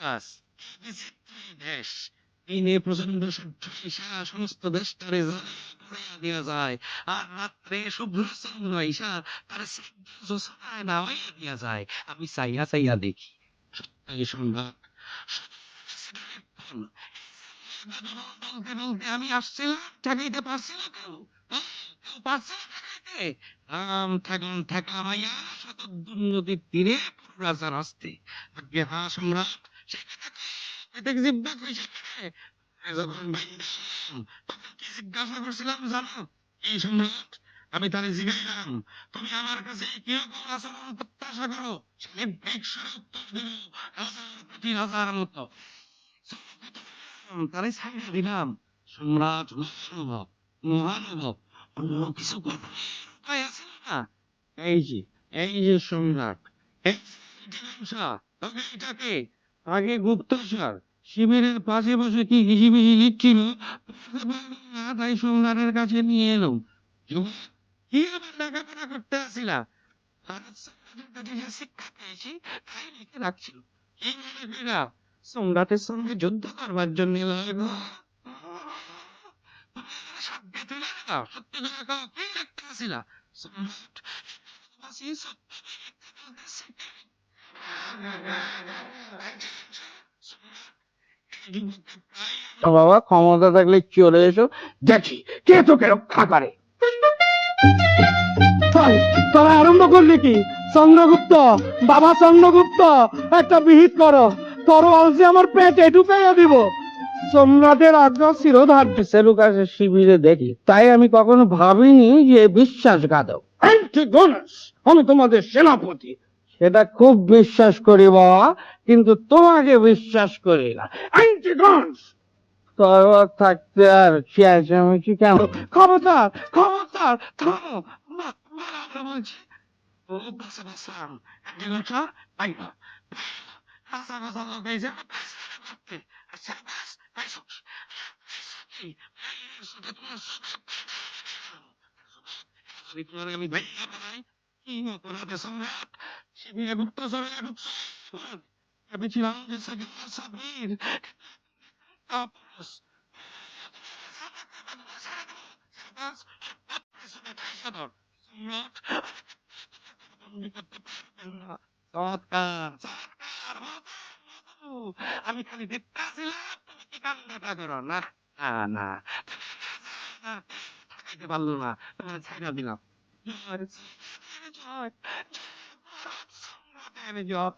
কাজ দেশ দিনে প্রচন্ড সূর্য ঈশা সমস্ত দেশটারে ঘুরাইয়া দিয়া যায় আর রাত্রে শুভ্র চন্দ্র ঈশা তার জোছনায় নামাইয়া দিয়া যায় আমি চাইয়া চাইয়া দেখি এই সম্রাট বলতে বলতে আমি আসছিলাম ঠেকাইতে পারছিলাম কেউ কেউ পারছিল ঠেকাইতে ঠেকন ঠেকাইয়া শতদ্রু নদীর তীরে রাজার আসতে আজ্ঞে হা সম্রাট এটা কি জিজ্ঞাসা করেছে যখন তখন কি জিজ্ঞাসা করছিলাম জানো এই সম্রাট আমি তারে জিজ্ঞাসলাম তুমি আমার কাছে কিরকম আচরণ প্রত্যাশা করো সে বেগসুরে উত্তর দিল রাজার প্রতি রাজার মতো তারে ছাইড়া দিলাম সম্রাট মহানুভব মহানুভব অন্য কিছু করতে উপায় আছে না এই যে এই যে সম্রাট এই ঢেমসা, তবে এটাকে আগে গুপ্তচর শিবিরের পাশে বসে কি হিজিবিজি লিখছিল পড়তে পারলাম না, তাই সম্রাটের কাছে নিয়ে এলাম কি আবার লেখাপড়া করতে আসিলা ভারত সম্রাটের কাছে যে শিক্ষা পেয়েছি তাই লিখে রাখছিল কি মনে কইরা সম্রাটের সঙ্গে যুদ্ধ করবার জন্য সত্যি তুলে দাও সত্যি করে কও কি লিখতে আসিলা সম্রাট বাসি সত্যি বলতেছি বাবা ক্ষমতা থাকলে চলে এসো, দেখি কে তোকে রক্ষা করে। চল, তোরা আরম্ভ করলি কি? চন্দ্রগুপ্ত, বাবা চন্দ্রগুপ্ত, একটা বিহিত করো, তরোয়াল যে আমার পেটে ঢুকাইয়া দিব। সম্রাটের আজ্ঞা শিরোধার্য সেলুকাসের শিবিরে দেখি, তাই আমি কখনো ভাবিনি যে বিশ্বাসঘাতক। অ্যান্টিগোনাস, আমি তোমাদের সেনাপতি, সেটা খুব বিশ্বাস করি বাবা, কিন্তু তোমাকে বিশ্বাস করি না। অ্যান্টিগোনাস, তরোয়াল থাকতে আর চেঁচামেচি কেন? খবরদার, খবরদার, থামো। বলছি ও বাসা বাসা এগুলো আই বাসা বাসা লোক এই যে আচ্ছা বাস আমি ভাইয়া বানাই কি অপরাধে সম্রাট শিবিরে গুপ্তচরে আমি ছিলাম যে সাবির তাপস সম্রাট চমৎকার চমৎকার আমি খালি দেখতে আসছিলাম তুমি কি কান্নাটা করো না না না থাকাইতে পারলো না ছাইড়া দিলাম জয় জয় জয় সম্রাটের জয়